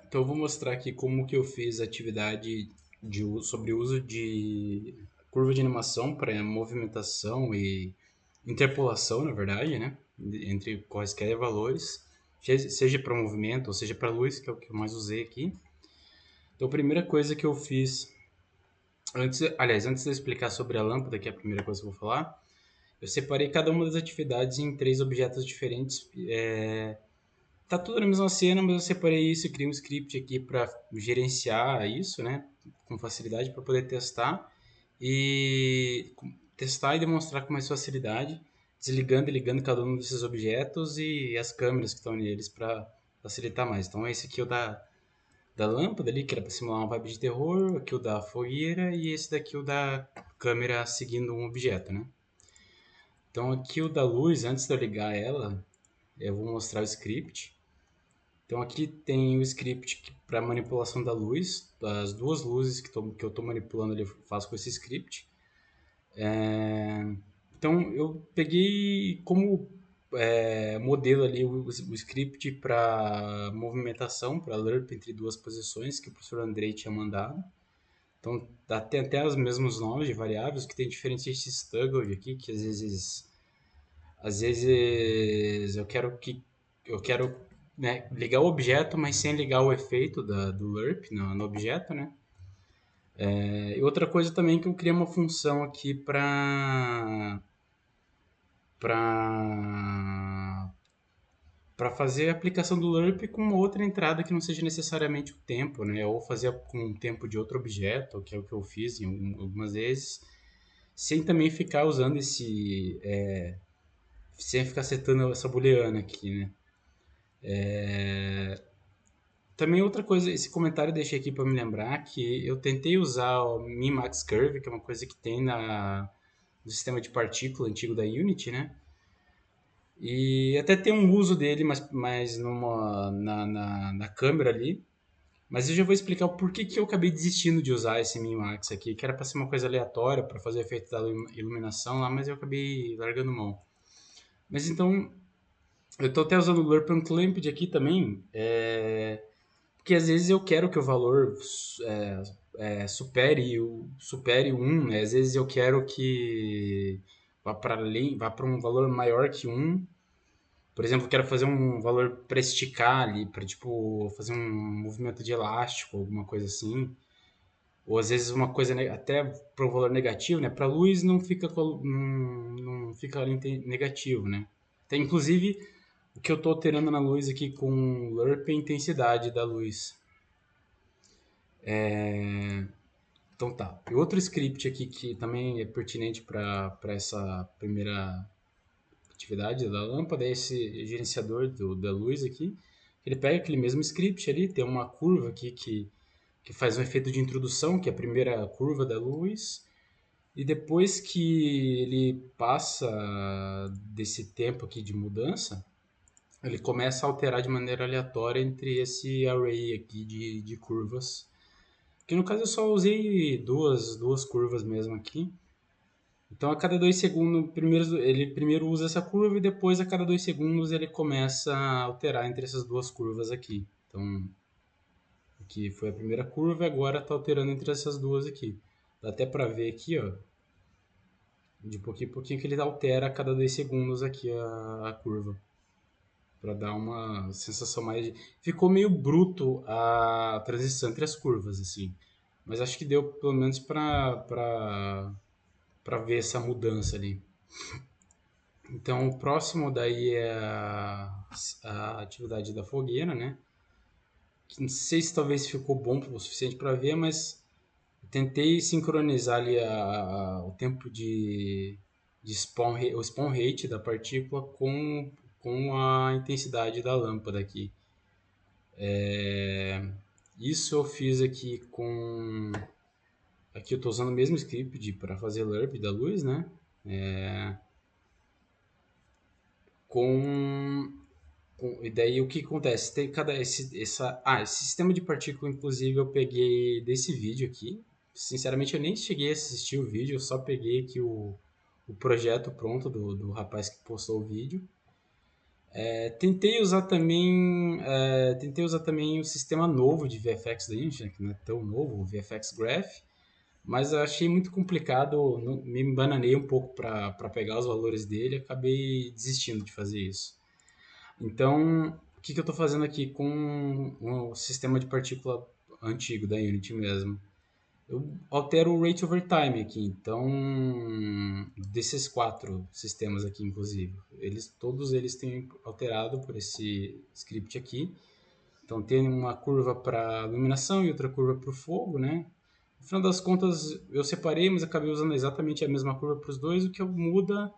Então eu vou mostrar aqui como que eu fiz a atividade sobre o uso de curva de animação para movimentação e interpolação, na verdade, né? Entre quaisquer valores, seja para movimento ou seja para luz, que é o que eu mais usei aqui. Então a primeira coisa que eu fiz, antes de eu explicar sobre a lâmpada, que é a primeira coisa que eu vou falar, eu separei cada uma das atividades em três objetos diferentes. Tá tudo na mesma cena, mas eu separei isso e criei um script aqui para gerenciar isso, né? Com facilidade para poder e testar e demonstrar com mais facilidade, desligando e ligando cada um desses objetos e as câmeras que estão neles para facilitar mais. Então esse aqui é o da lâmpada ali, que era para simular uma vibe de terror, aqui o da fogueira e esse daqui o da câmera seguindo um objeto, né? Então aqui o da luz, antes de eu ligar ela, eu vou mostrar o script. Então aqui tem o script para manipulação da luz, as duas luzes que eu estou manipulando ele faço com esse script. Então eu peguei como modelo ali o script para movimentação, para lerp entre duas posições que o professor Andrei tinha mandado. Então tem até os mesmos nomes de variáveis, que tem diferentes toggle aqui, que às vezes eu quero né, ligar o objeto, mas sem ligar o efeito do lerp no objeto, né? E outra coisa também que eu criei uma função aqui para fazer a aplicação do lerp com uma outra entrada que não seja necessariamente o tempo, né? Ou fazer com o tempo de outro objeto, que é o que eu fiz algumas vezes, sem também ficar usando sem ficar setando essa booleana aqui, né? Também outra coisa, esse comentário eu deixei aqui para me lembrar que eu tentei usar o Min-Max Curve, que é uma coisa que tem no sistema de partícula antigo da Unity, né? E até tem um uso dele, mas na câmera ali. Mas eu já vou explicar o porquê que eu acabei desistindo de usar esse Min-Max aqui, que era para ser uma coisa aleatória, para fazer o efeito da iluminação lá, mas eu acabei largando mão. Mas então, eu estou até usando o Lerp Unclamped aqui também, porque às vezes eu quero que o valor supere um, né? Às vezes eu quero que vá para um valor maior que um. Por exemplo, eu quero fazer um valor para esticar ali, para tipo fazer um movimento de elástico, alguma coisa assim. Ou às vezes uma coisa até para um valor negativo, né? Para luz não fica ali negativo, né? Tem inclusive o que eu estou alterando na luz aqui com o lerp é a intensidade da luz. Então tá. E outro script aqui que também é pertinente para essa primeira atividade da lâmpada é esse gerenciador da luz aqui. Ele pega aquele mesmo script ali, tem uma curva aqui que faz um efeito de introdução, que é a primeira curva da luz, e depois que ele passa desse tempo aqui de mudança, ele começa a alterar de maneira aleatória entre esse array aqui de curvas. Que no caso eu só usei duas curvas mesmo aqui. Então a cada 2 segundos, ele primeiro usa essa curva e depois a cada 2 segundos ele começa a alterar entre essas duas curvas aqui. Então aqui foi a primeira curva e agora está alterando entre essas duas aqui. Dá até para ver aqui, ó, de pouquinho em pouquinho que ele altera a cada 2 segundos aqui a curva. Para dar uma sensação mais. Ficou meio bruto a transição entre as curvas, assim. Mas acho que deu pelo menos para ver essa mudança ali. Então, o próximo daí é a atividade da fogueira, né? Que não sei se talvez ficou bom o suficiente para ver, mas tentei sincronizar ali o tempo de o spawn rate da partícula com a intensidade da lâmpada aqui. Isso eu fiz aqui com... Aqui eu estou usando o mesmo script para fazer lerp da luz, né? Com e daí o que acontece? Tem esse sistema de partícula, inclusive, eu peguei desse vídeo aqui. Sinceramente, eu nem cheguei a assistir o vídeo, eu só peguei aqui o projeto pronto do rapaz que postou o vídeo. Tentei usar também o sistema novo de VFX da Unity, né, que não é tão novo, o VFX Graph, mas eu achei muito complicado, me embananei um pouco para pegar os valores dele e acabei desistindo de fazer isso. Então, o que eu estou fazendo aqui com o sistema de partícula antigo da Unity mesmo? Eu altero o rate over time aqui, então desses quatro sistemas aqui, inclusive, todos eles têm alterado por esse script aqui. Então tem uma curva para iluminação e outra curva para o fogo, né? No final das contas eu separei, mas acabei usando exatamente a mesma curva para os dois. O que muda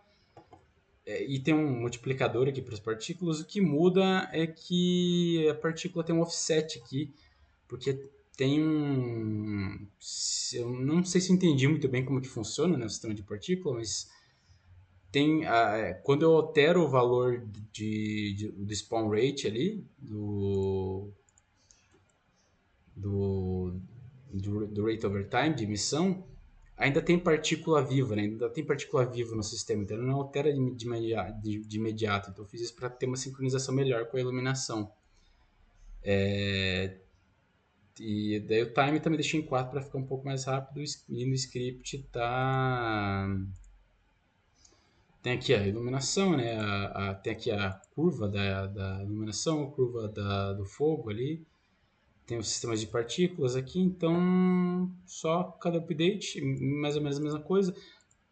e tem um multiplicador aqui para as partículas. O que muda é que a partícula tem um offset aqui, porque tem um. Eu não sei se entendi muito bem como que funciona, né, o sistema de partícula, mas quando eu altero o valor do spawn rate ali, do, do rate over time, de emissão, ainda tem partícula viva, né? Ainda tem partícula viva no sistema, então ele não altera de imediato. Então eu fiz isso para ter uma sincronização melhor com a iluminação. E daí o time também deixei em 4 para ficar um pouco mais rápido. E no script tem aqui a iluminação, né? Tem aqui a curva da iluminação, a curva do fogo ali. Tem os sistemas de partículas aqui, então só cada update, mais ou menos a mesma coisa.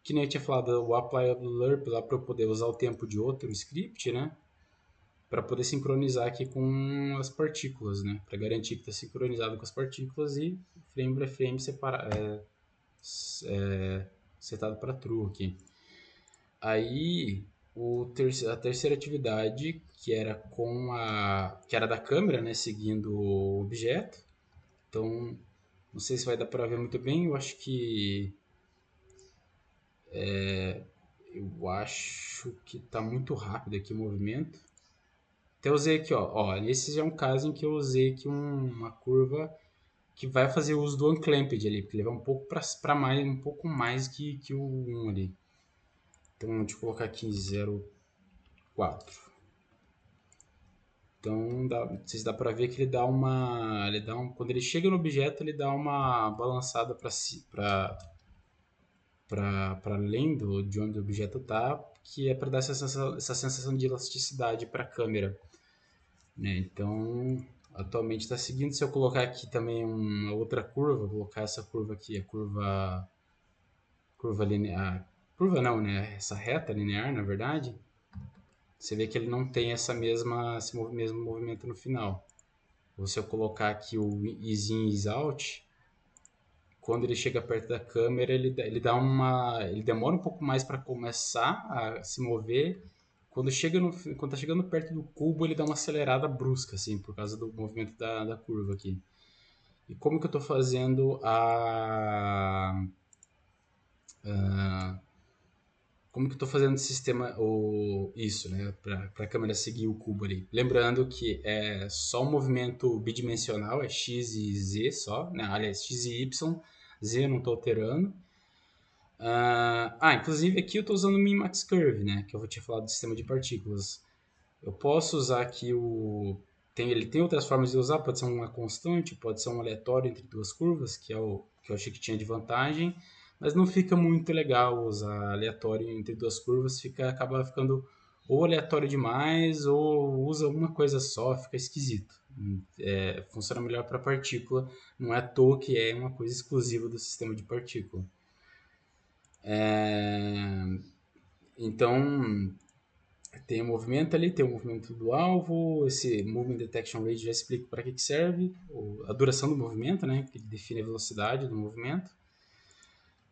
Que nem eu tinha falado, o apply of lerp lá para eu poder usar o tempo de outro script, né? Para poder sincronizar aqui com as partículas, né? Para garantir que está sincronizado com as partículas e frame by frame setado para true aqui. Aí a terceira atividade que era da câmera, né? Seguindo o objeto. Então não sei se vai dar para ver muito bem. Eu acho que está muito rápido aqui o movimento. Até usei aqui, ó. Esse já é um caso em que eu usei aqui uma curva que vai fazer uso do unclamped ali, porque ele vai um pouco para mais, um pouco mais que o 1 ali. Então, deixa eu colocar aqui 0,4. Então, vocês dá para ver que quando ele chega no objeto, ele dá uma balançada para além de onde o objeto está, que é para dar essa sensação de elasticidade para a câmera. Né? Então, atualmente está seguindo. Se eu colocar aqui também uma outra curva, vou colocar essa curva aqui, curva linear, curva não, né? Essa reta linear, na verdade, você vê que ele não tem esse mesmo movimento no final. Ou se eu colocar aqui o ease in, ease out, quando ele chega perto da câmera, ele demora um pouco mais para começar a se mover. Quando tá chegando perto do cubo, ele dá uma acelerada brusca, assim, por causa do movimento da curva aqui. E como que eu estou fazendo como que eu estou fazendo o sistema, isso, né, para a câmera seguir o cubo ali. Lembrando que é só um movimento bidimensional, é x e z só, né? Aliás, x e y, z eu não estou alterando. Inclusive aqui eu estou usando o Min-Max Curve, né, que eu vou te falar do sistema de partículas. Eu posso usar aqui ele tem outras formas de usar, pode ser uma constante, pode ser um aleatório entre duas curvas, que é o que eu achei que tinha de vantagem, mas não fica muito legal usar aleatório entre duas curvas, acaba ficando ou aleatório demais ou usa uma coisa só, fica esquisito. Funciona melhor para partícula, não é à toa que é uma coisa exclusiva do sistema de partícula. Então, tem o movimento ali, tem o movimento do alvo, esse Movement Detection Rate já explico para que serve, a duração do movimento, né, que define a velocidade do movimento.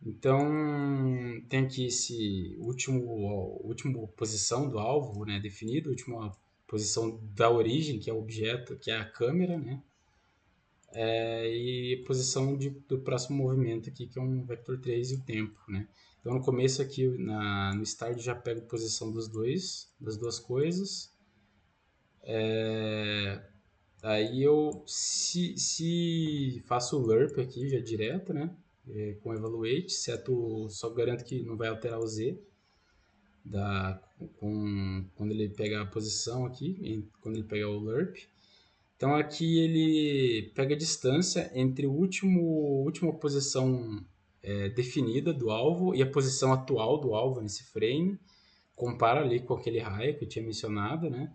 Então, tem aqui esse último posição do alvo, né, definido, última posição da origem, que é o objeto, que é a câmera, né, e posição do próximo movimento aqui, que é um vector 3 e o tempo, né. Então, no começo aqui, no start, já pego a posição das duas coisas. Aí se faço o lerp aqui já direto, né? Com evaluate, só garanto que não vai alterar o z. quando ele pegar a posição aqui, quando ele pegar o lerp. Então aqui ele pega a distância entre última posição definida do alvo e a posição atual do alvo nesse frame, compara ali com aquele raio que eu tinha mencionado, né?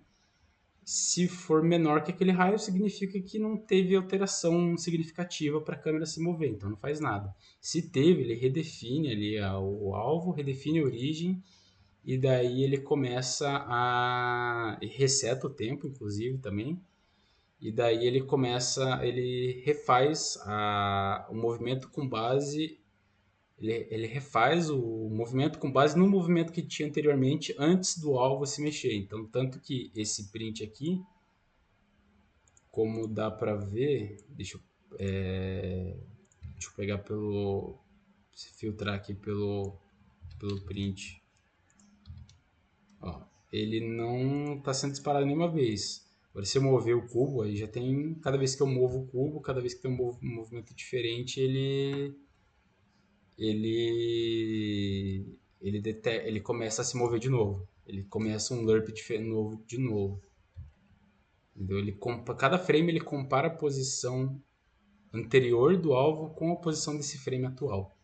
Se for menor que aquele raio, significa que não teve alteração significativa para a câmera se mover, então não faz nada. Se teve, ele redefine ali o alvo, redefine a origem, e daí ele começa a... reseta o tempo, inclusive, também. E daí ele refaz o movimento com base... Ele refaz o movimento com base no movimento que tinha anteriormente, antes do alvo se mexer. Então, tanto que esse print aqui, como dá para ver, deixa eu pegar filtrar aqui pelo print. Ó, ele não está sendo disparado nenhuma vez. Agora, se eu mover o cubo, aí já tem. Cada vez que eu movo o cubo, cada vez que tem um movimento diferente, ele começa a se mover de novo. Ele começa um lerp novo de novo. Entendeu? Cada frame ele compara a posição anterior do alvo com a posição desse frame atual.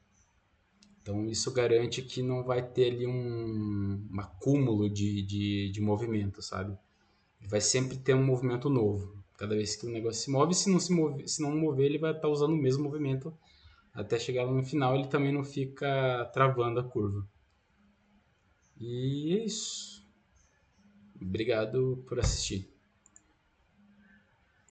Então isso garante que não vai ter ali um acúmulo de movimento, sabe? Vai sempre ter um movimento novo. Cada vez que o negócio se não mover, ele vai estar usando o mesmo movimento até chegar no final. Ele também não fica travando a curva. E é isso. Obrigado por assistir.